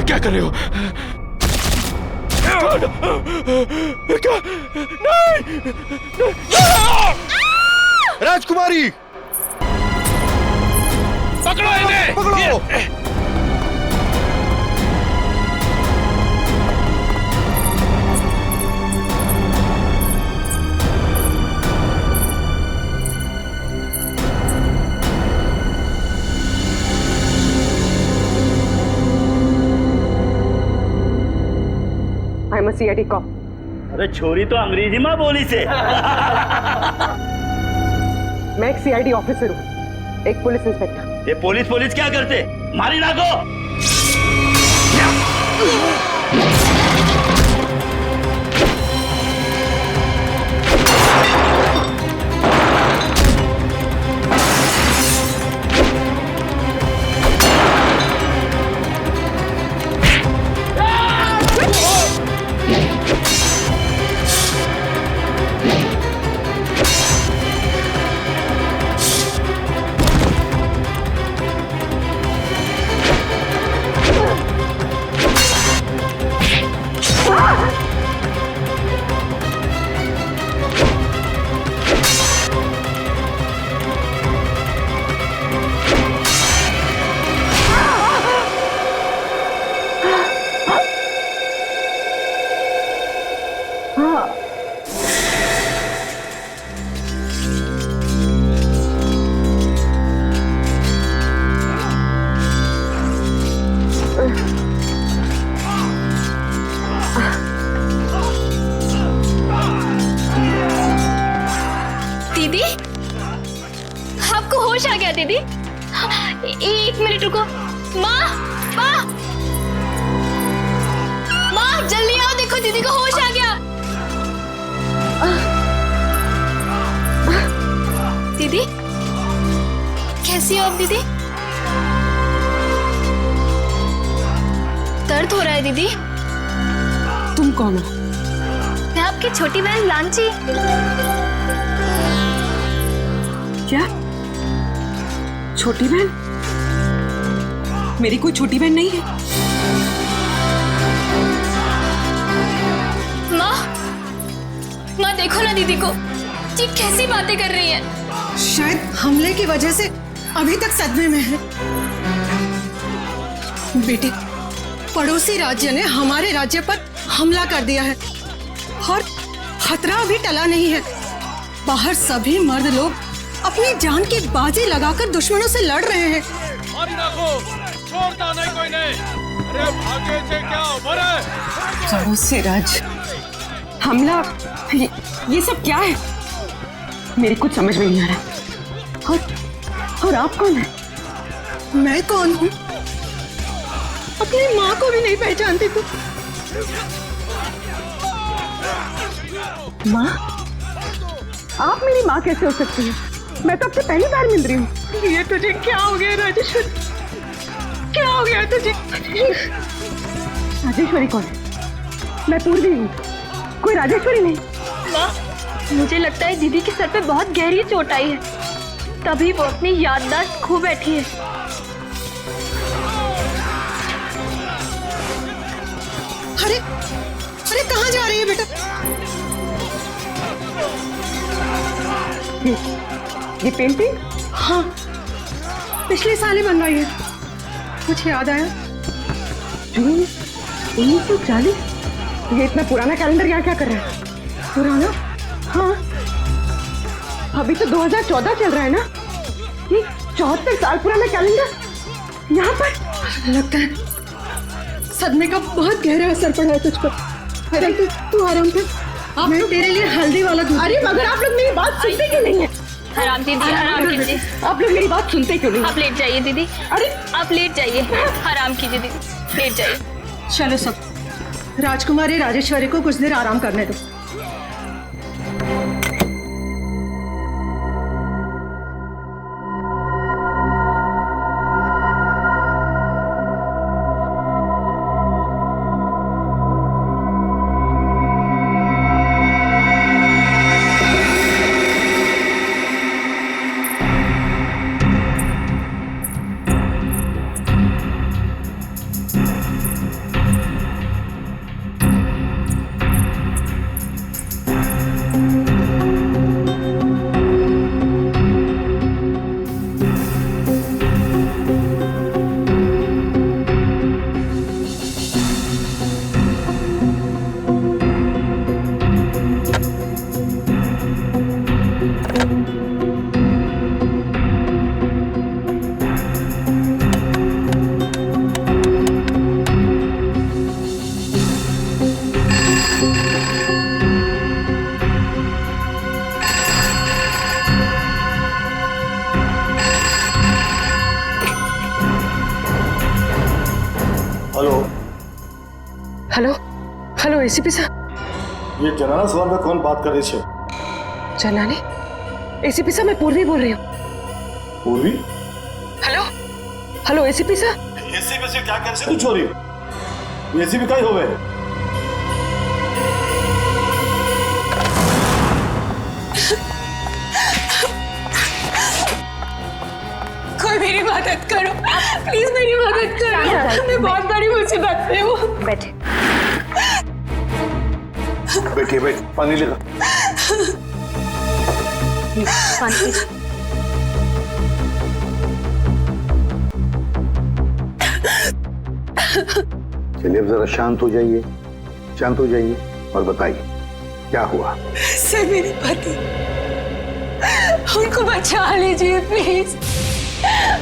क्या कर रहे हो? क्या? नहीं! राजकुमारी, पकड़ो इन्हें! पकड़ो! I am a CID cop. अरे छोरी तो अंग्रेजी में बोली से। मैं एक सीआईडी ऑफिसर हूँ, एक पुलिस इंस्पेक्टर। ये पुलिस क्या करते? मारी ना को। दीदी, आपको होश आ गया दीदी? एक मिनट रुको। माँ, माँ, माँ जल्दी आओ, देखो दीदी को होश आ गया। दीदी, कैसी हो आप दीदी? दर्द हो रहा है दीदी? तुम कौन हो? मैं आपकी छोटी बहन लांची। क्या? छोटी बहन? मेरी कोई छोटी बहन नहीं है। माँ देखो ना दीदी को, ये कैसी बातें कर रही है। शायद हमले की वजह से अभी तक सदमे में है। बेटे, पड़ोसी राज्य ने हमारे राज्य पर हमला कर दिया है और खतरा अभी टला नहीं है। बाहर सभी मर्द लोग अपनी जान की बाजी लगाकर दुश्मनों से लड़ रहे हैं। छोड़ता नहीं कोई नहीं। अरे भागे से क्या उम्र है? पड़ोसी राज्य हमला, ये सब क्या है? मेरी कुछ समझ में नहीं आ रहा। और आप कौन है? मैं कौन हूँ? अपनी माँ को भी नहीं पहचानती तू। माँ? आप मेरी माँ कैसे हो सकती है? मैं तो आपसे पहली बार मिल रही हूँ। ये तुझे क्या हो गया राजेश्वरी? क्या हो गया तुझे? राजेश्वरी कौन है? मैं पूर्वी हूँ, कोई राजेश्वरी नहीं। माँ, मुझे लगता है दीदी के सर पे बहुत गहरी चोट आई है, तभी वो अपनी याददाश्त खो बैठी है। अरे अरे कहाँ जा रही है बेटा? ये पेंटिंग? हाँ, पिछले साल ही बनवाई है। कुछ याद आया? जून 1940? ये इतना पुराना कैलेंडर यहाँ क्या कर रहा है? पुराना? हाँ, अभी तो 2014 चल रहा है ना। ये 74 साल पुराना कैलेंडर यहाँ पर। लगता है सदमे का बहुत गहरा असर पड़ा है तुझ पर। अरे तू आराम कर, मैं तेरे लिए हल्दी वाला दूध। अरे मगर आप लोग मेरी बात सुनते क्यों नहीं है? आराम दीदी, आराम कीजिए। आप लोग मेरी बात सुनते क्यों नहीं? आप लेट जाइए दीदी। अरे आप लेट जाइए, आराम कीजिए दीदी, लेट जाइए। चलो सब, राजकुमारी राजेश्वरी को कुछ देर आराम करने दो। हेलो, हेलो हेलो एसीपी साहब। ये जनाना सवाल में कौन बात कर रही है? जनाने? एसीपी साहब मैं पूर्वी बोल रही हूँ। पूर्वी? हेलो हेलो एसीपी साहब। एसीपी से क्या कैसे तू छोरी? एसीपी का ही हो गए। कोई मेरी मदद करो, प्लीज मेरी मदद करो। मैं बहुत बड़ी मुसीबत में हूँ। बैठे। बैठिए, बैठ, पानी लेगा। पानी। चलिए अब जरा शांत हो जाइए, शांत हो जाइए और बताइए क्या हुआ। सर मेरे पति, उनको बचा लीजिए प्लीज,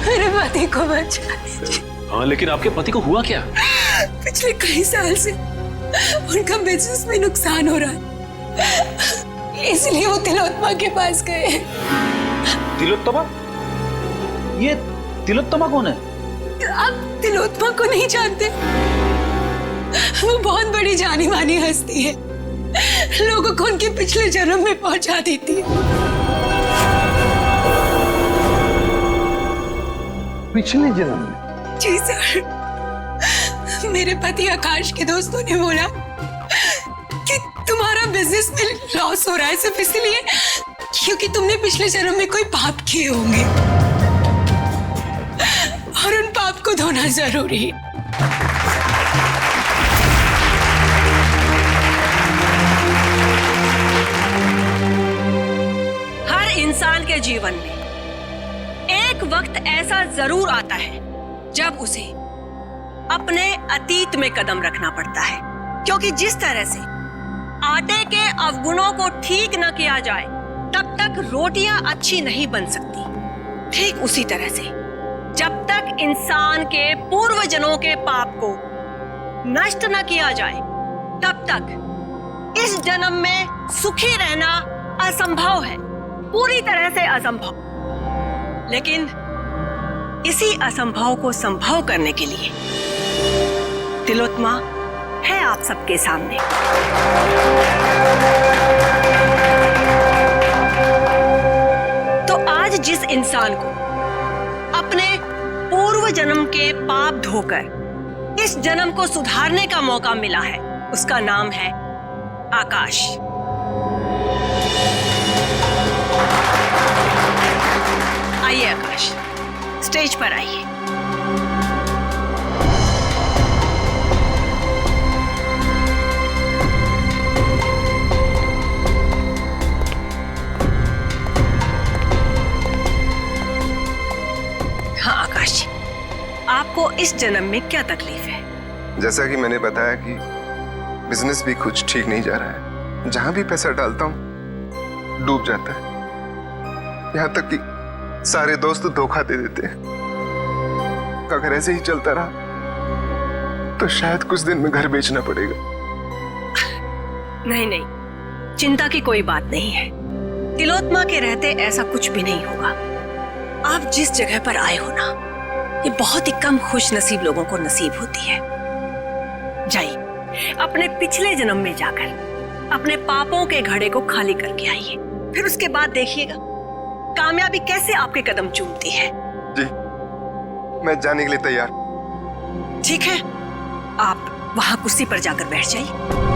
मेरे पति को बचा लीजिए। हाँ, लेकिन आपके पति को हुआ क्या? पिछले कई साल से उनका बिजनेस में नुकसान हो रहा है, इसलिए वो तिलोत्तमा के पास गए। तिलोत्तमा? ये तिलोत्तमा कौन है? आप तिलोत्तमा को नहीं जानते? वो बहुत बड़ी जानी मानी हस्ती है, लोगों को उनके पिछले जन्म में पहुंचा देती है। पिछले जन्म में? जी सर, मेरे पति आकाश के दोस्तों ने बोला कि तुम्हारा बिजनेस में लॉस हो रहा है सिर्फ इसलिए क्योंकि तुमने पिछले जन्म में कोई पाप किए होंगे और उन पाप को धोना जरूरी है। हर इंसान के जीवन में एक वक्त ऐसा जरूर आता है जब उसे अपने अतीत में कदम रखना पड़ता है, क्योंकि जिस तरह से आटे के अवगुणों को ठीक न किया जाए तब तक रोटियां अच्छी नहीं बन सकती, ठीक उसी तरह से जब तक इंसान के पूर्वजन्मों के पाप को नष्ट न किया जाए तब तक इस जन्म में सुखी रहना असंभव है, पूरी तरह से असंभव। लेकिन इसी असंभव को संभव करने के लिए तिलोत्मा है आप सबके सामने। तो आज जिस इंसान को अपने पूर्व जन्म के पाप धोकर इस जन्म को सुधारने का मौका मिला है, उसका नाम है आकाश। आइए आकाश, स्टेज पर आइए। हाँ आकाश जी, आपको इस जन्म में क्या तकलीफ है? जैसा कि मैंने बताया कि बिजनेस भी कुछ ठीक नहीं जा रहा है, जहां भी पैसा डालता हूं डूब जाता है, यहां तक कि सारे दोस्त धोखा दे देते हैं। अगर ऐसे ही चलता रहा तो शायद कुछ दिन में घर बेचना पड़ेगा। नहीं नहीं, चिंता की कोई बात नहीं है। तिलोत्मा के रहते ऐसा कुछ भी नहीं होगा। आप जिस जगह पर आए हो ना, ये बहुत ही कम खुश नसीब लोगों को नसीब होती है। जाइए, अपने पिछले जन्म में जाकर अपने पापों के घड़े को खाली करके आइए, फिर उसके बाद देखिएगा कामयाबी कैसे आपके कदम चूमती है। जी, मैं जाने के लिए तैयार। ठीक है, आप वहां कुर्सी पर जाकर बैठ जाइए।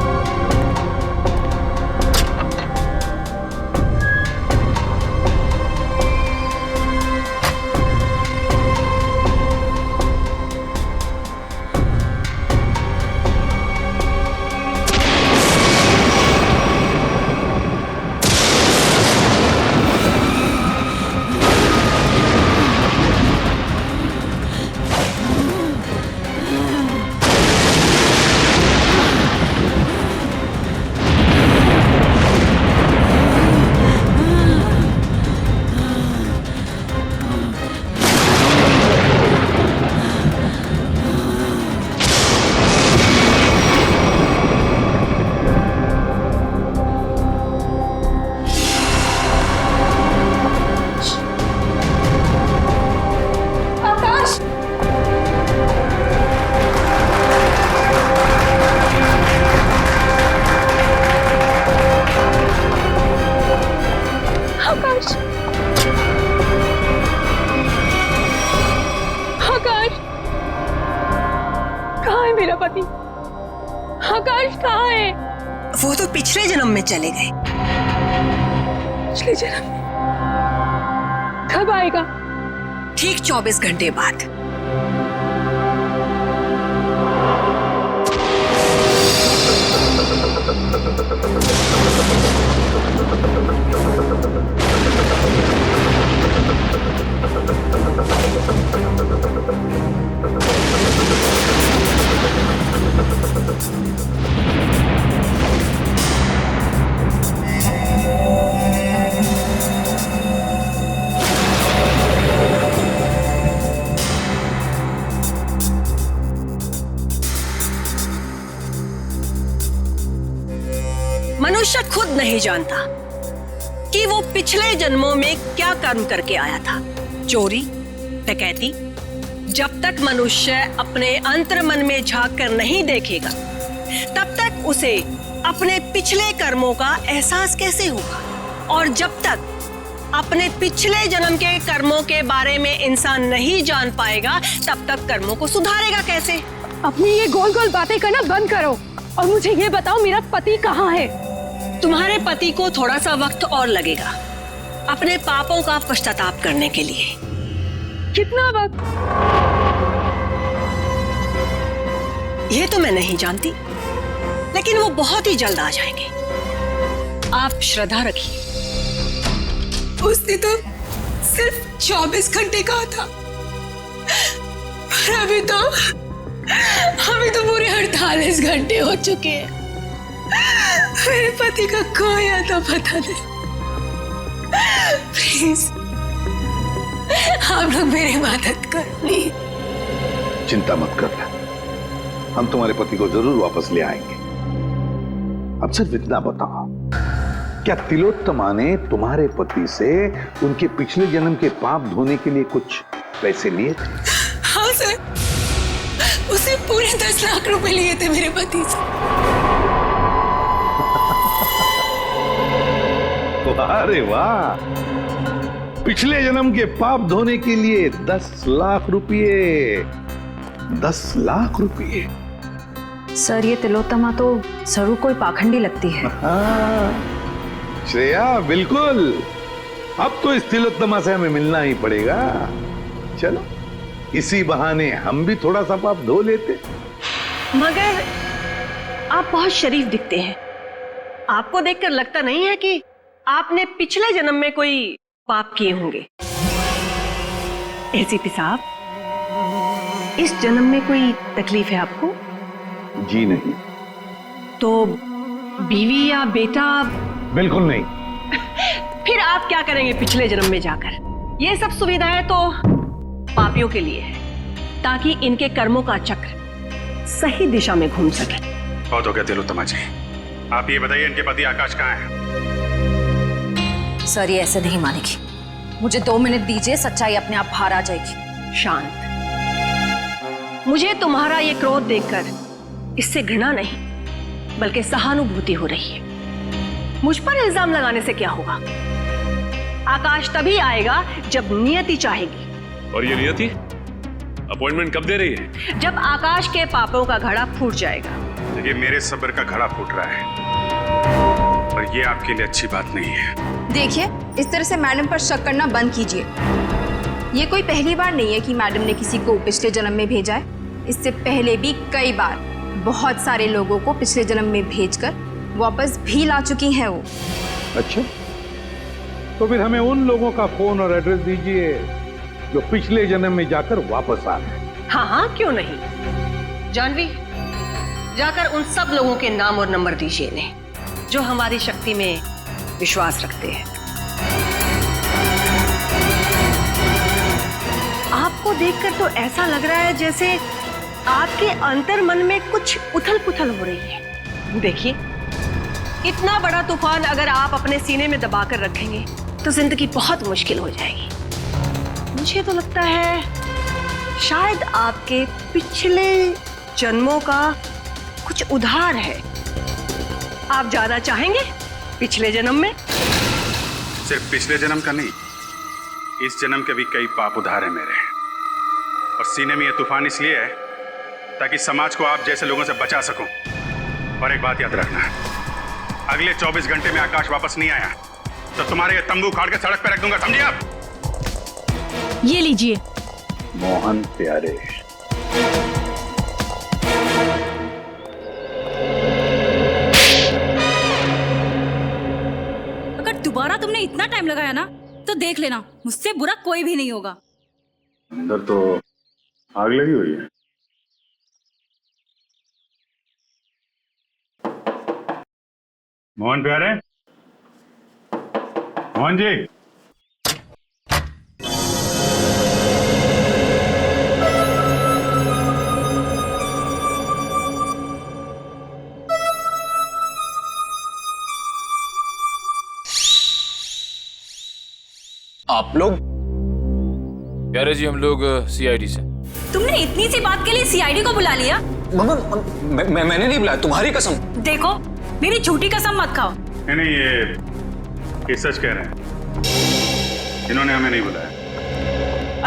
मेरा पति? आकाश कहाँ है? वो तो पिछले जन्म में चले गए। पिछले जन्म में? कब आएगा? ठीक 24 घंटे बाद। मनुष्य खुद नहीं जानता कि वो पिछले जन्मों में क्या कर्म करके आया था। चोरी, डकैती। जब तक मनुष्य अपने अंतर्मन में झांक कर नहीं देखेगा, तब तक उसे अपने पिछले कर्मों का एहसास कैसे होगा? और जब तक अपने पिछले जन्म के कर्मों के बारे में इंसान नहीं जान पाएगा, तब तक कर्मों को सुधारेगा कैसे? अपनी ये गोल गोल बातें करना बंद करो और मुझे ये बताओ, मेरा पति कहाँ है? तुम्हारे पति को थोड़ा सा वक्त और लगेगा अपने पापों का पश्चाताप करने के लिए। कितना वक्त? ये तो मैं नहीं जानती, लेकिन वो बहुत ही जल्द आ जाएंगे। आप श्रद्धा रखिए। उसने तो सिर्फ 24 घंटे कहा था, पर अभी तो पूरे 48 घंटे हो चुके हैं। मेरे पति का खोया तो पता नहीं। प्लीज आप लोग मेरी मदद करो प्लीज। चिंता मत कर, हम तुम्हारे पति को जरूर वापस ले आएंगे। अब सिर्फ इतना बताओ, क्या तिलोत्तमा ने तुम्हारे पति से उनके पिछले जन्म के पाप धोने के लिए कुछ पैसे लिए थे? हाँ सर, उसे पूरे 10 लाख रुपए लिए थे मेरे पति से। अरे वाह, पिछले जन्म के पाप धोने के लिए 10 लाख रुपये। 10 लाख रुपये। सर, ये तिलोत्तमा तो जरूर कोई पाखंडी लगती है। श्रेया, बिल्कुल। अब तो इस तिलोत्तमा से हमें मिलना ही पड़ेगा। चलो, इसी बहाने हम भी थोड़ा सा पाप धो लेते। मगर आप बहुत शरीफ दिखते हैं। आपको देखकर लगता नहीं है कि आपने पिछले जन्म में कोई पाप किए होंगे। एसीपी साहब, इस जन्म में कोई तकलीफ है आपको? जी नहीं। तो बीवी या बेटा? बिल्कुल नहीं। फिर आप क्या करेंगे पिछले जन्म में जाकर? ये सब सुविधाएं तो पापियों के लिए है, ताकि इनके कर्मों का चक्र सही दिशा में घूम सके। बहुत हो गया तिलोत्तमा जी, आप ये बताइए इनके पति आकाश कहाँ है? सर, ये ऐसे नहीं मानेगी। मुझे 2 मिनट दीजिए, सच्चाई अपने आप बाहर आ जाएगी। शांत। मुझे तुम्हारा ये क्रोध देखकर इससे घृणा नहीं, बल्कि सहानुभूति हो रही है। मुझ पर इल्जाम लगाने से क्या होगा? आकाश तभी आएगा जब नियति चाहेगी। और ये नियति अपॉइंटमेंट कब दे रही है? जब आकाश के पापों का घड़ा फूट जाएगा। देखिए, मेरे सब्र का घड़ा फूट रहा है, पर ये आपके लिए अच्छी बात नहीं है। देखिए, इस तरह से मैडम पर शक करना बंद कीजिए। ये कोई पहली बार नहीं है कि मैडम ने किसी को पिछले जन्म में भेजा है। इससे पहले भी कई बार बहुत सारे लोगों को पिछले जन्म में भेजकर वापस भी ला चुकी हैं वो। अच्छा, तो फिर हमें उन लोगों का फोन और एड्रेस दीजिए जो पिछले जन्म में जाकर वापस आ गए। हाँ हाँ, क्यों नहीं। जानवी, जाकर उन सब लोगों के नाम और नंबर दीजिए इन्हें, जो हमारी शक्ति में विश्वास रखते हैं। आपको देखकर तो ऐसा लग रहा है जैसे आपके अंतर मन में कुछ उथल पुथल हो रही है। देखिए, इतना बड़ा तूफान अगर आप अपने सीने में दबाकर रखेंगे तो जिंदगी बहुत मुश्किल हो जाएगी। मुझे तो लगता है शायद आपके पिछले जन्मों का कुछ उधार है। आप जाना चाहेंगे पिछले जन्म में? सिर्फ पिछले जन्म का नहीं, इस जन्म के भी कई पाप उधार है मेरे। और सीने में ये तूफान इसलिए है ताकि समाज को आप जैसे लोगों से बचा सकूं। और एक बात याद रखना, अगले 24 घंटे में आकाश वापस नहीं आया तो तुम्हारे ये तंबू उखाड़ के सड़क पे रख दूंगा, समझे आप? ये लीजिए। मोहन प्यारे, अगर दोबारा तुमने इतना टाइम लगाया ना तो देख लेना, मुझसे बुरा कोई भी नहीं होगा। अंदर तो आग लगी हुई है। मोहन प्यारे, मोहन जी, आप लोग? प्यारे जी, हम लोग सीआईडी से। तुमने इतनी सी बात के लिए सीआईडी को बुला लिया? मैंने नहीं बुलाया, तुम्हारी कसम। देखो, मेरी झूठी कसम मत खाओ। नहीं, ये सच कह रहे हैं, इन्होंने हमें नहीं बुलाया।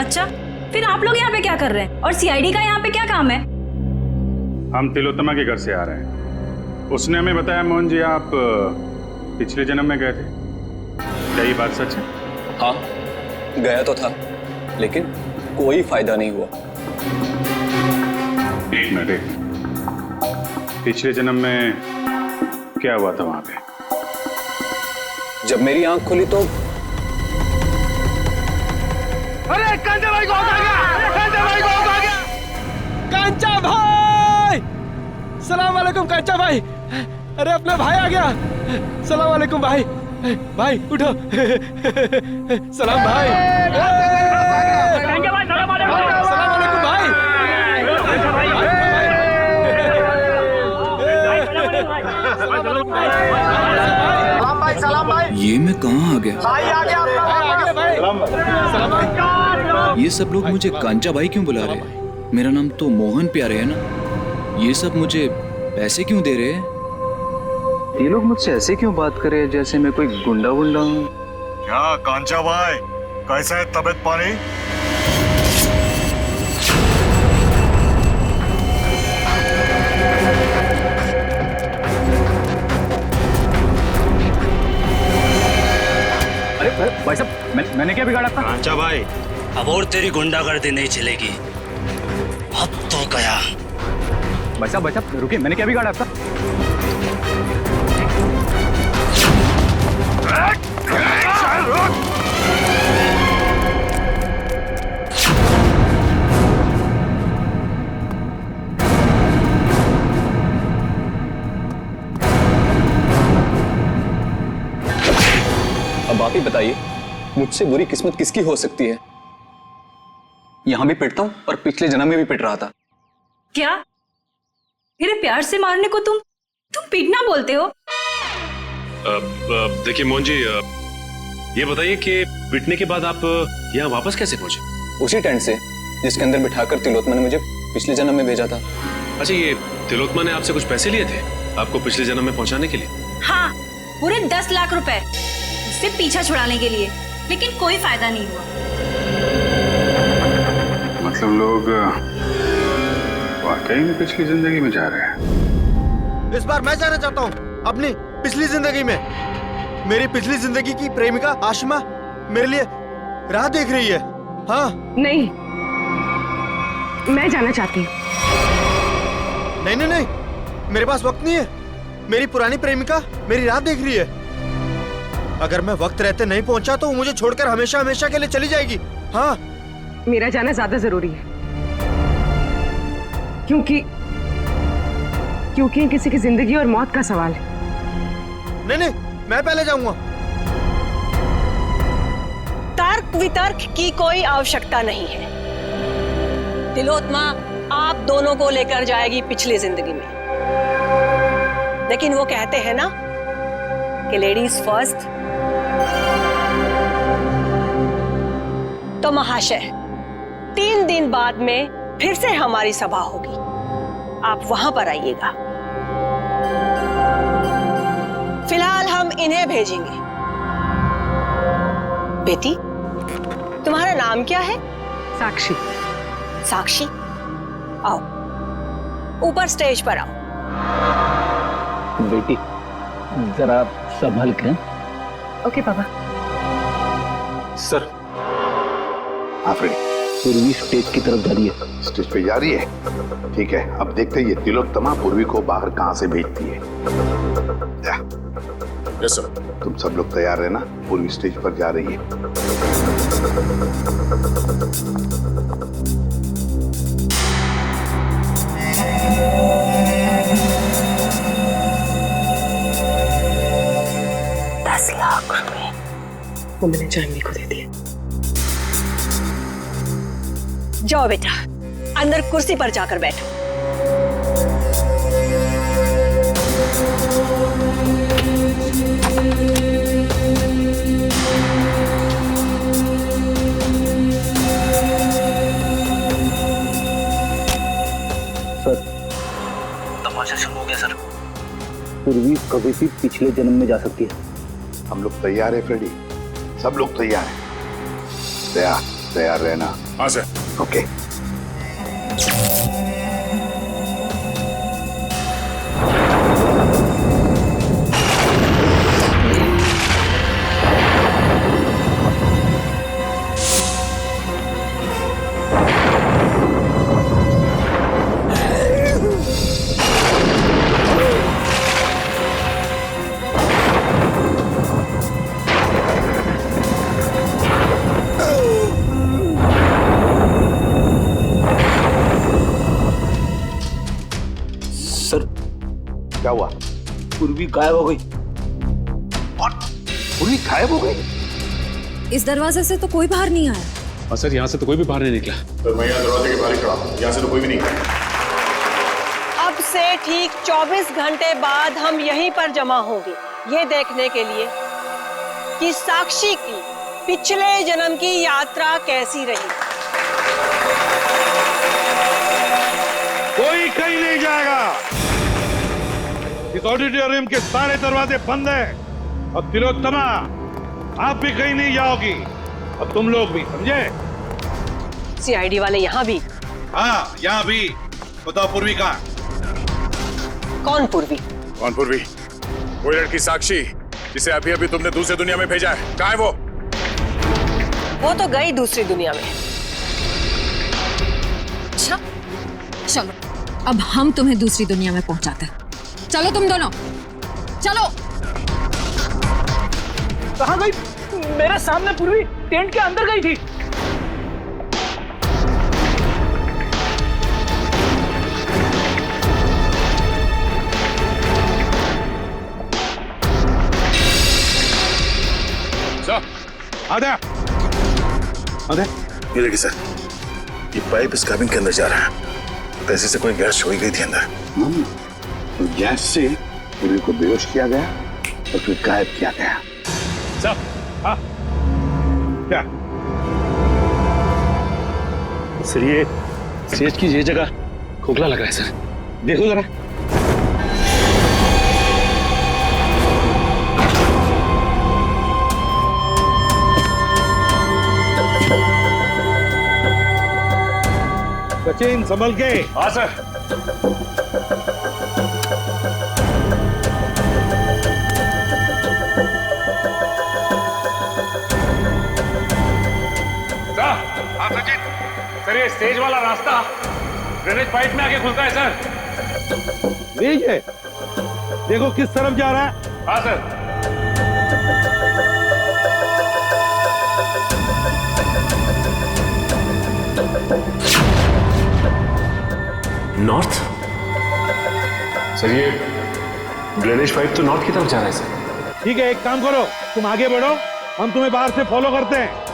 अच्छा, फिर आप लोग यहाँ पे क्या कर रहे हैं और सीआईडी का यहाँ पे क्या काम है? हम तिलोत्तमा के घर से आ रहे हैं। उसने हमें बताया मोहन जी आप पिछले जन्म में गए थे, क्या ये बात सच है? हाँ, गया तो था, लेकिन कोई फायदा नहीं हुआ। एक मिनट, पिछले जन्म में क्या हुआ था वहां पे? जब मेरी आंख खुली तो अरे कांचा भाई को आ गया! कांचा भाई को आ गया! कांचा भाई! सलाम वालेकुम कांचा भाई! अरे अपना भाई आ गया! सलाम वालेकुम भाई! भाई उठो! सलाम भाई! कांचा भाई, सलाम वालेकुम! सलाम वालेकुम भाई! सलाम भाई। ये मैं कहाँ आ गया? भाई आ गया आपका भाई। सलाम भाई! ये सब लोग मुझे कांचा भाई क्यों बुला रहे हैं? मेरा नाम तो मोहन प्यारे है ना। ये सब मुझे पैसे क्यों दे रहे हैं? ये लोग मुझसे ऐसे क्यों बात कर रहे हैं जैसे मैं कोई गुंडा वुंडा हूँ? क्या कांचा भाई, कैसा है तबीयत पानी? अरे भाई साहब, मैंने क्या बिगाड़ा था? कांचा भाई, अब और तेरी गुंडागर्दी नहीं चलेगी, अब तो गया। भाई साहब रुकिए, मैंने क्या बिगाड़ा था? अब आप ही बताइए, मुझसे बुरी किस्मत किसकी हो सकती है? यहां भी पिटता हूं और पिछले जन्म में भी पिट रहा था। क्या मेरे प्यार से मारने को तुम पीटना बोलते हो? देखिए मोहन जी, ये बताइए कि पिटने के बाद आप यहाँ वापस कैसे पहुंचे? उसी टेंट से जिसके अंदर बिठाकर तिलोत्तमा ने मुझे पिछले जन्म में भेजा था। अच्छा, ये तिलोत्तमा ने आपसे कुछ पैसे लिए थे आपको पिछले जन्म में पहुंचाने के लिए? हाँ, पूरे 10 लाख रुपए उससे पीछा छुड़ाने के लिए, लेकिन कोई फायदा नहीं हुआ। मतलब लोग वाकई में पिछली जिंदगी में जा रहे हैं। इस बार मैं जाना चाहता हूँ अपनी पिछली जिंदगी में। मेरी पिछली जिंदगी की प्रेमिका आशिमा मेरे लिए राह देख रही है। हाँ नहीं, मैं जाना चाहती हूँ। नहीं नहीं नहीं, मेरे पास वक्त नहीं है। मेरी पुरानी प्रेमिका मेरी राह देख रही है। अगर मैं वक्त रहते नहीं पहुंचा तो वो मुझे छोड़कर हमेशा हमेशा के लिए चली जाएगी। हाँ, मेरा जाना ज्यादा जरूरी है, क्योंकि किसी की जिंदगी और मौत का सवाल है। नहीं नहीं, मैं पहले जाऊंगा। तर्क वितर्क की कोई आवश्यकता नहीं है। तिलोत्तमा आप दोनों को लेकर जाएगी पिछली जिंदगी में, लेकिन वो कहते हैं ना कि लेडीज फर्स्ट। तो महाशय, 3 दिन बाद में फिर से हमारी सभा होगी, आप वहां पर आइएगा। फिलहाल हम इन्हें भेजेंगे। बेटी, तुम्हारा नाम क्या है? साक्षी। साक्षी, आओ ऊपर स्टेज पर आओ। बेटी जरा संभल के। ओके पापा। सर। हाँ फ्रेडी। पूर्वी स्टेज की तरफ जा रही है। स्टेज पे जा रही है? ठीक है, अब देखते हैं ये तिलोत्तमा पूर्वी को बाहर कहाँ से भेजती है। Yes sir. तुम सब लोग तैयार रहना, पूर्वी स्टेज पर जा रही है। वो मैंने जानवी को दे दिया। जाओ बेटा, अंदर कुर्सी पर जाकर बैठो। सर तमाशा शुरू हो गया सर। पूर्वी कभी भी पिछले जन्म में जा सकती है। हम लोग तैयार है फ्रेडी, सब लोग तैयार हैं। तैयार रहना। हाँ सर। ओके। क्या हुआ? पूर्वी गायब हो गई। पूर्वी गायब हो गई? इस दरवाजे से तो कोई बाहर नहीं आया। और सर यहाँ से तो कोई भी बाहर नहीं निकला। तो मैं यहाँ दरवाजे के बाहर खड़ा हूँ, यहाँ से तो कोई भी नहीं गया। अब से ठीक 24 घंटे बाद हम यहीं पर जमा होंगे, ये देखने के लिए कि साक्षी की पिछले जन्म की यात्रा कैसी रही। कोई कहीं नहीं जाएगा। इस ऑडिटोरियम के सारे दरवाजे बंद हैं। अब तिलोत्तमा, आप भी कहीं नहीं जाओगी। अब तुम लोग भी, समझे? सीआईडी वाले यहाँ भी? हाँ, यहाँ भी। बताओ पूर्वी कहाँ? कौन पूर्वी? कौन पूर्वी? वो लड़की साक्षी जिसे अभी अभी तुमने दूसरी दुनिया में भेजा है, कहाँ है वो? वो तो गई दूसरी दुनिया में। अच्छा, चलो अब हम तुम्हें दूसरी दुनिया में पहुंचाते हैं। चलो तुम दोनों, चलो। कहाँ गई? मेरे सामने पूर्वी टेंट के अंदर गई थी। आधा ये देखिए सर, ये पाइप इस कैबिन के अंदर जा रहा है। पैसे से कोई गैस छोड़ी गई थी अंदर। तो गैस से पूर्वी को बेहोश किया गया और फिर गायब किया गया। सर, हाँ, क्या? सर ये स्टेज की ये जगह खोखला लग रहा है सर, देखो जरा। सचिन संभल के। हाँ सर। हाँ सचिन। सर ये स्टेज वाला रास्ता ड्रेनेज पाइप में आके खुलता है सर। लीजिए, है, देखो किस तरफ जा रहा है। हाँ सर। नॉर्थ? सर ये ड्रेनेज पाइप तो नॉर्थ की तरफ जा रहा है सर। ठीक है, एक काम करो, तुम आगे बढ़ो, हम तुम्हें बाहर से फॉलो करते हैं।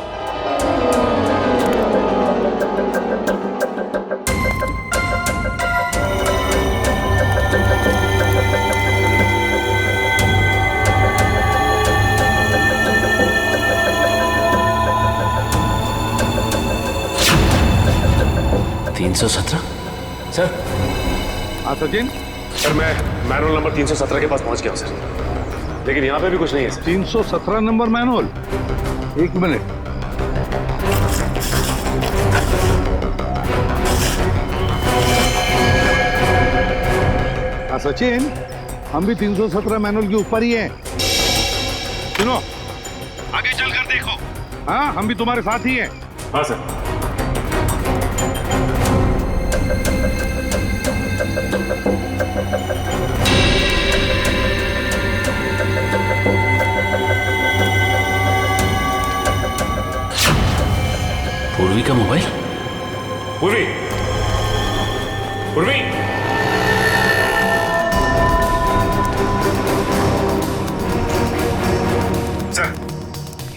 सर। हाँ सचिन। सर मैं मैनुअल नंबर 317 के पास पहुंच गया हूं सर, लेकिन यहाँ पे भी कुछ नहीं है सर। 317 number manual? एक मिनट। हाँ सचिन, हम भी 317 मैनुअल के ऊपर ही हैं। सुनो, आगे चलकर देखो। हाँ, हम भी तुम्हारे साथ ही हैं। हाँ सर। पूर्वी का मोबाइल। पूर्वी, पूर्वी, सर।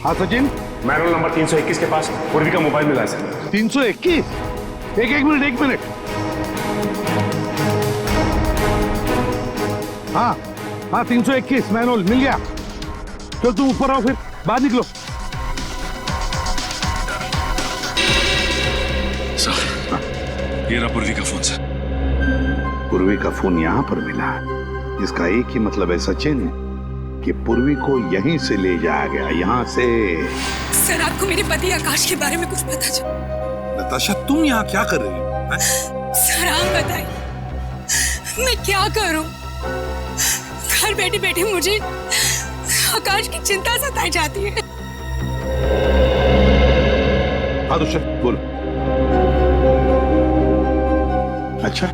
हाँ सचिन, मैनुअल नंबर 321 के पास पूर्वी का मोबाइल मिला है सर। 321? एक मिनट। हाँ, 321 मैनुअल मिल गया। तो तुम ऊपर आओ, फिर बाहर निकलो। ये रहा पूर्वी का फोन सर। पूर्वी का फोन यहाँ पर मिला, जिसका एक ही मतलब है सचिन, कि पूर्वी को यहीं से ले जाया गया, यहाँ से। सर, आपको मेरे पति आकाश के बारे में कुछ पता चला? नताशा, तुम यहाँ क्या कर रही हो? सर, आप बताइए, मैं क्या करूं? घर बैठे बैठे मुझे आकाश की चिंता सताई जाती है। हाँ दुष्यंत, बोलो। अच्छा,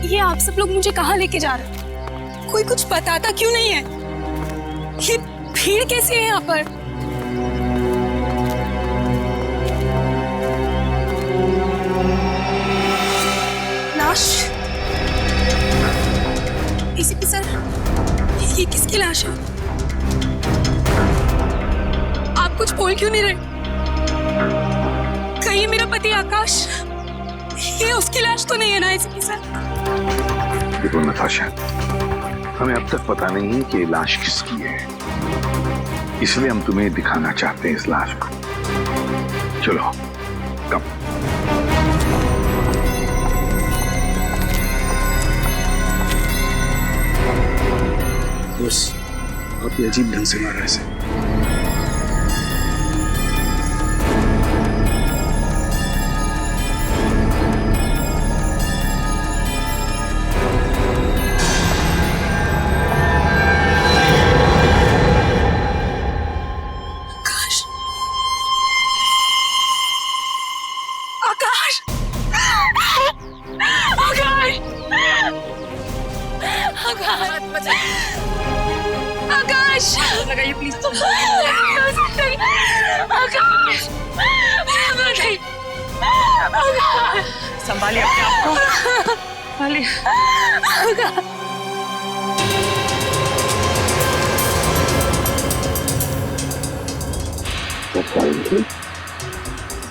ये आप सब लोग मुझे कहाँ लेके जा रहे हैं? कोई कुछ बताता क्यों नहीं है? ये भीड़ कैसी है यहाँ पर? लाश? एसीपी सर, ये किसकी लाश है? आप कुछ बोल क्यों नहीं रहे? कहीं मेरा पति आकाश, ये उसकी लाश तो नहीं है ना एसीपी सर? देखो नताशा, हमें अब तक पता नहीं है कि लाश किसकी है, इसलिए हम तुम्हें दिखाना चाहते हैं इस लाश को। चलो, कम। बस, आप ये अजीब ढंग से मारा ऐसे। आकाश, लगाइए प्लीज। आकाश, संभालिए अपने आप को, संभालिए।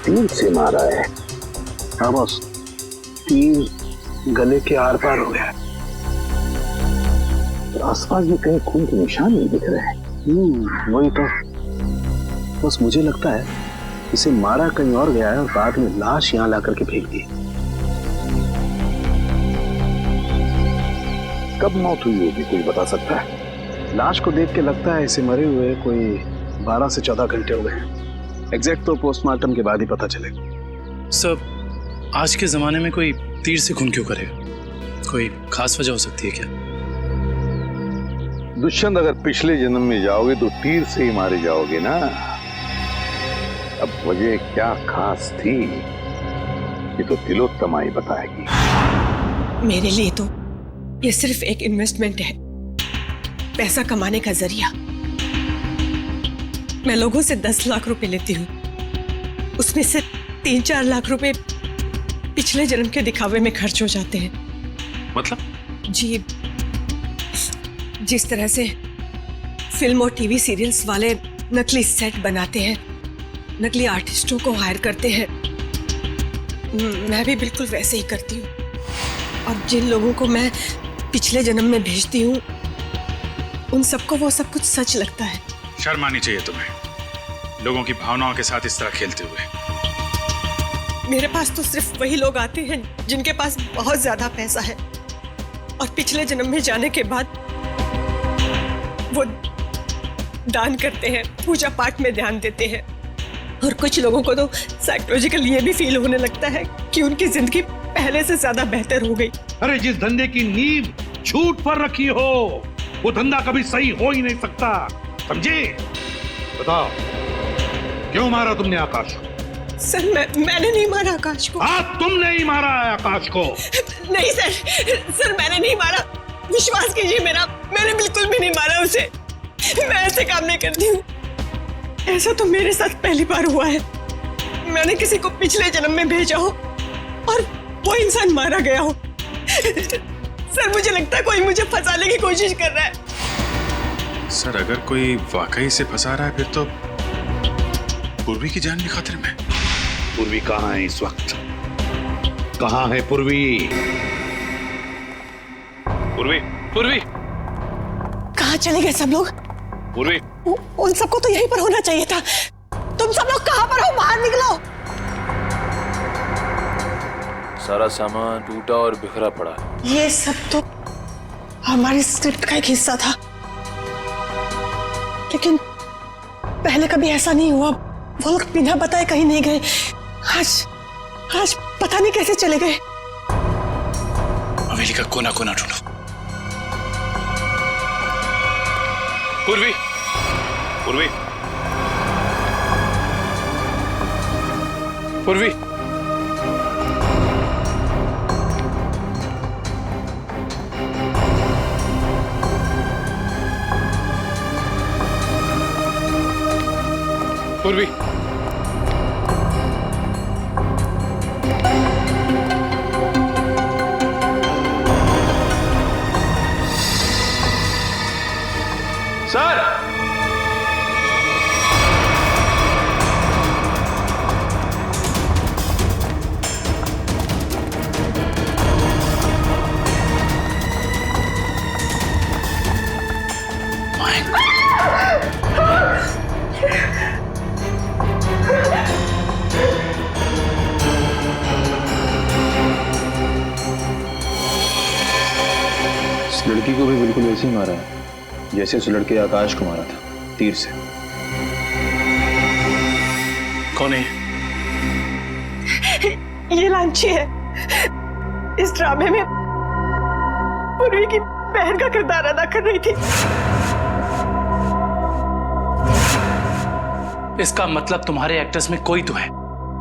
तीर से मारा है। हाँ बॉस, तीर गले के आर पार हो गया। आसपास भी कहीं खून के निशान नहीं दिख रहे हैं। वही तो, बस मुझे लगता है इसे मारा कहीं और गया है और बाद में लाश यहाँ ला करके फेंक दी। कब मौत हुई होगी, कोई बता सकता है? लाश को देख के लगता है इसे मरे हुए कोई 12 से 14 घंटे हो गए। एग्जैक्ट तो पोस्टमार्टम के बाद ही पता चलेगा। सब आज के जमाने में कोई तीर से खून क्यों करेगा? कोई खास वजह हो सकती है क्या? दुष्यंत, अगर पिछले जन्म में जाओगे तो तीर से ही मारे जाओगे ना। अब वजह क्या खास थी, ये तो तिलोत्तमा ही बताएगी। मेरे लिए तो ये सिर्फ एक इन्वेस्टमेंट है, पैसा कमाने का जरिया। मैं लोगों से 10 लाख रुपए लेती हूँ, उसमें से 3-4 लाख रुपए पिछले जन्म के दिखावे में खर्च हो जाते हैं। मतलब? जी, जिस तरह से फिल्म और टीवी सीरियल्स वाले नकली सेट बनाते हैं, नकली आर्टिस्टों को हायर करते हैं, मैं भी बिल्कुल वैसे ही करती हूँ। और जिन लोगों को मैं पिछले जन्म में भेजती हूँ, उन सबको वो सब कुछ सच लगता है। शर्म आनी चाहिए तुम्हें, लोगों की भावनाओं के साथ इस तरह खेलते हुए। मेरे पास तो सिर्फ वही लोग आते हैं जिनके पास बहुत ज्यादा पैसा है, और पिछले जन्म में जाने के बाद वो दान करते हैं, पूजा पाठ में ध्यान देते हैं, और कुछ लोगों को तो साइकोलॉजिकल ये भी फील होने लगता है कि उनकी जिंदगी पहले से ज्यादा बेहतर हो गई। अरे जिस धंधे की नींव झूठ पर रखी हो वो धंधा कभी सही हो ही नहीं सकता, समझे? बताओ क्यों मारा तुमने आकाश को? सर मैंने नहीं मारा आकाश को। हाँ तुमने ही मारा है आकाश को। नहीं सर मैंने नहीं मारा, विश्वास कीजिए मेरा, मैंने बिल्कुल भी नहीं मारा उसे। मैं ऐसे काम नहीं करती हूँ। ऐसा तो मेरे साथ पहली बार हुआ है। मैंने किसी को पिछले जन्म में भेजा हो और वो इंसान मारा गया हो। सर मुझे लगता है कोई मुझे फंसाने की कोशिश कर रहा है। सर अगर कोई वाकई से फंसा रहा है फिर तो पूर्वी की जान भी खतरे में। पूर्वी कहाँ है इस वक्त? कहाँ है पूर्वी? पूर्वी, पूर्वी कहाँ चले गए सब लोग? पूर्वी उन सबको तो यहीं पर होना चाहिए था। तुम सब लोग कहाँ पर हो? बाहर निकलो। सारा सामान टूटा और बिखरा पड़ा। ये सब तो हमारी स्क्रिप्ट का एक हिस्सा था, लेकिन पहले कभी ऐसा नहीं हुआ। वो लोग बिना बताए कहीं नहीं गए। आज पता नहीं कैसे चले गए। हवेली का कोना कोना ढूंढो। पूर्वी, पूर्वी, पूर्वी, पूर्वी, सर इस लड़की को भी बिल्कुल ऐसे ही मारा है जैसे उस लड़के आकाश को मारा था, तीर से। कौन है? ये लांची है। इस ड्रामे में पूर्वी की बहन का किरदार अदा कर रही थी। इसका मतलब तुम्हारे एक्टर्स में कोई तो है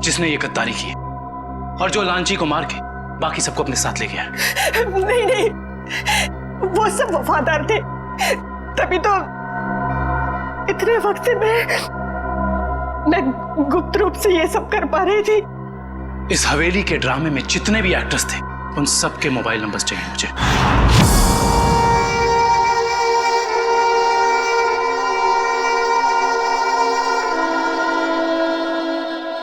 जिसने ये गद्दारी की है और जो लांची को मार के बाकी सबको अपने साथ ले गया है। नहीं, वो सब वफादार थे, तभी तो इतने वक्त से मैं गुप्त रूप से ये सब कर पा रही थी। इस हवेली के ड्रामे में जितने भी एक्टर्स थे उन सब के मोबाइल नंबर्स चाहिए मुझे।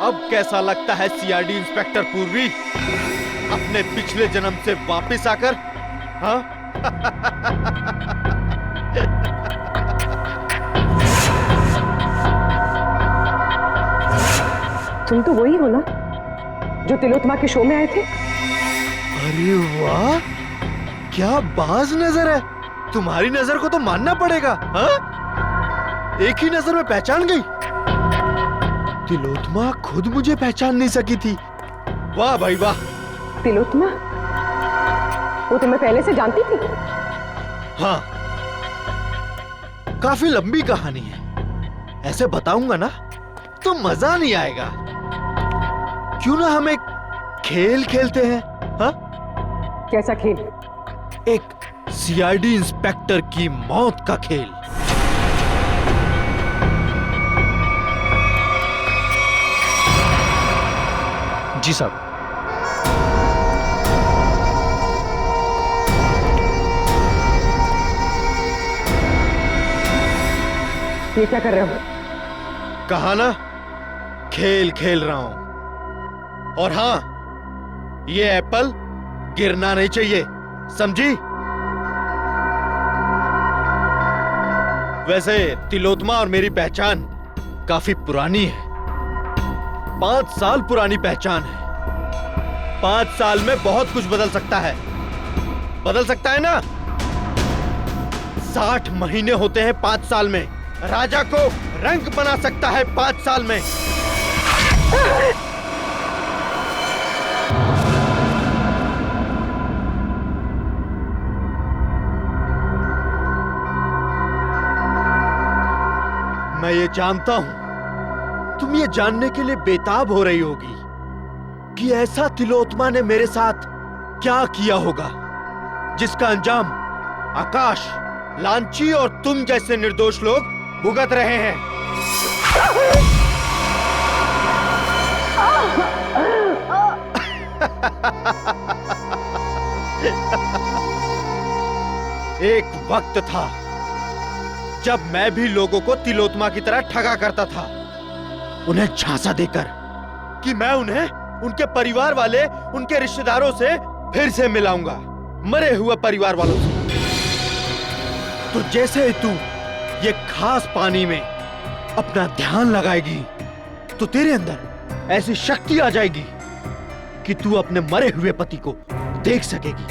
अब कैसा लगता है सीआईडी इंस्पेक्टर पूर्वी अपने पिछले जन्म से वापस आकर? हाँ? तुम तो वही हो ना जो तिलोत्तमा के शो में आए थे? अरे वाह, क्या बाज नजर है। तुम्हारी नजर को तो मानना पड़ेगा। हाँ? एक ही नजर में पहचान गई। तिलोत्तमा खुद मुझे पहचान नहीं सकी थी। वाह भाई वाह। तिलोत्तमा? वो तुम्हें पहले से जानती थी? हाँ, काफी लंबी कहानी है। ऐसे बताऊंगा ना तो मजा नहीं आएगा। क्यों ना हम एक खेल खेलते हैं? हाँ? कैसा खेल? एक सीआईडी इंस्पेक्टर की मौत का खेल। जी साहब। ये क्या कर रहे हो? कहा ना, खेल खेल रहा हूं। और हाँ, ये एप्पल गिरना नहीं चाहिए, समझी? वैसे तिलोत्तमा और मेरी पहचान काफी पुरानी है। 5 साल पुरानी पहचान है। 5 साल में बहुत कुछ बदल सकता है। बदल सकता है ना? 60 महीने होते हैं 5 साल में। राजा को रंग बना सकता है 5 साल में। मैं ये जानता हूं तुम ये जानने के लिए बेताब हो रही होगी कि ऐसा तिलोत्मा ने मेरे साथ क्या किया होगा जिसका अंजाम आकाश, लांची और तुम जैसे निर्दोष लोग भुगत रहे हैं। एक वक्त था जब मैं भी लोगों को तिलोत्मा की तरह ठगा करता था, उन्हें झांसा देकर कि मैं उन्हें उनके परिवार वाले, उनके रिश्तेदारों से फिर से मिलाऊंगा, मरे हुए परिवार वालों से। तो जैसे ही तू ये खास पानी में अपना ध्यान लगाएगी तो तेरे अंदर ऐसी शक्ति आ जाएगी कि तू अपने मरे हुए पति को देख सकेगी।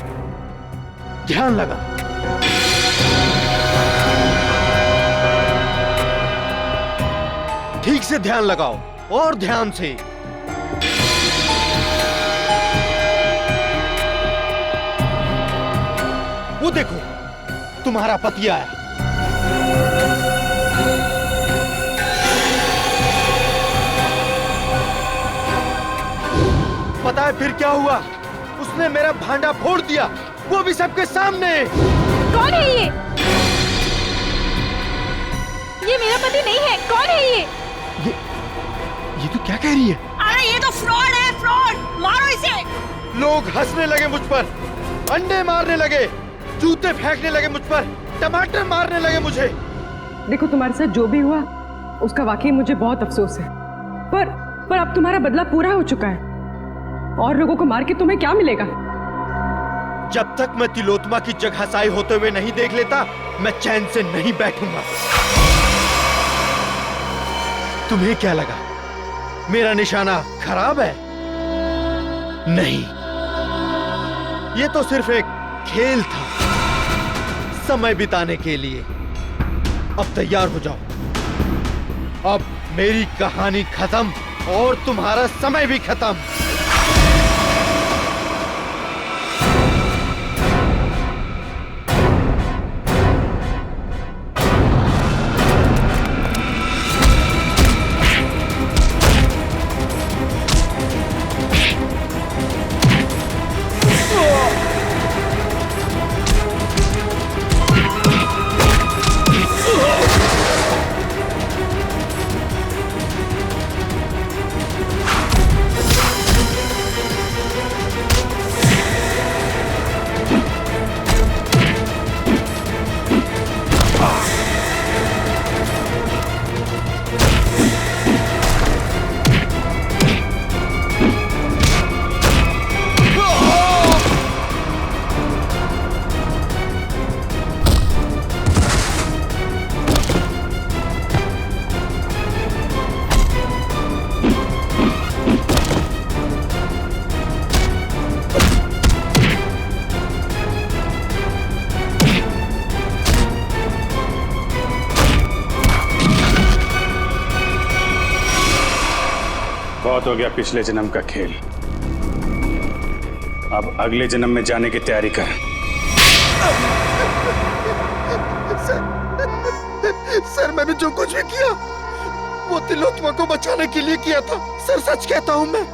ध्यान लगा। ठीक से ध्यान लगाओ और ध्यान से। वो देखो तुम्हारा पति आया। पता है फिर क्या हुआ? उसने मेरा भांडा फोड़ दिया, वो भी सबके सामने। कौन है ये? ये मेरा पति नहीं है। कौन है ये? ये तो क्या कह रही है? अरे ये तो फ्रॉड है, फ्रॉड। मारो इसे। लोग हंसने लगे मुझ पर, अंडे मारने लगे, जूते फेंकने लगे मुझ पर, टमाटर मारने लगे मुझे। देखो तुम्हारे साथ जो भी हुआ उसका वाकई मुझे बहुत अफसोस है, पर अब तुम्हारा बदला पूरा हो चुका है और लोगों को मार के तुम्हें क्या मिलेगा? जब तक मैं तिलोत्मा की जगहसाई होते हुए नहीं देख लेता, मैं चैन से नहीं बैठूंगा। तुम्हें क्या लगा मेरा निशाना खराब है? नहीं, ये तो सिर्फ एक खेल था, समय बिताने के लिए। अब तैयार हो जाओ, अब मेरी कहानी खत्म और तुम्हारा समय भी खत्म। बहुत हो गया पिछले जन्म का खेल, अब अगले जन्म में जाने की तैयारी कर। सर मैंने जो कुछ भी किया वो तिलोत्मा को बचाने के लिए किया था। सर सच कहता हूं मैं,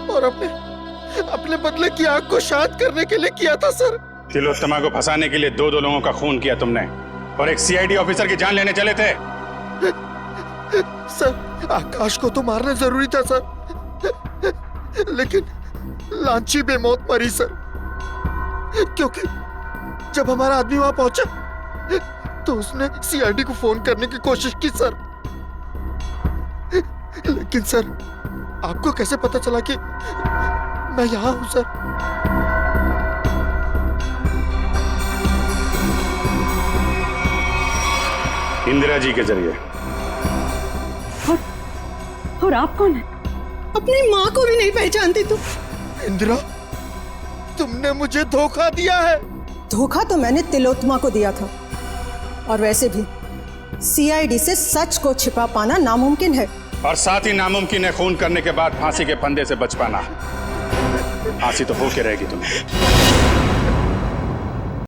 और अपने बदले की आग को शांत करने के लिए किया था सर। तिलोत्मा को फंसाने के लिए दो लोगों का खून किया तुमने और एक सीआईडी ऑफिसर की जान लेने चले थे। सर आकाश को तो मारना जरूरी था सर, लेकिन लांची बेमौत मरी सर, क्योंकि जब हमारा आदमी वहां पहुंचा तो उसने सीआईडी को फोन करने की कोशिश की सर। लेकिन सर आपको कैसे पता चला कि मैं यहां हूं सर? इंदिरा जी के जरिए। और आप कौन है? अपनी माँ को भी नहीं पहचानती तुम? इंदिरा तुमने मुझे धोखा दिया है। धोखा तो मैंने तिलोत्मा को दिया था, और वैसे भी सीआईडी से सच को छिपा पाना नामुमकिन है। और साथ ही नामुमकिन है खून करने के बाद फांसी के फंदे से बच पाना। फांसी तो होके रहेगी तुम्हें।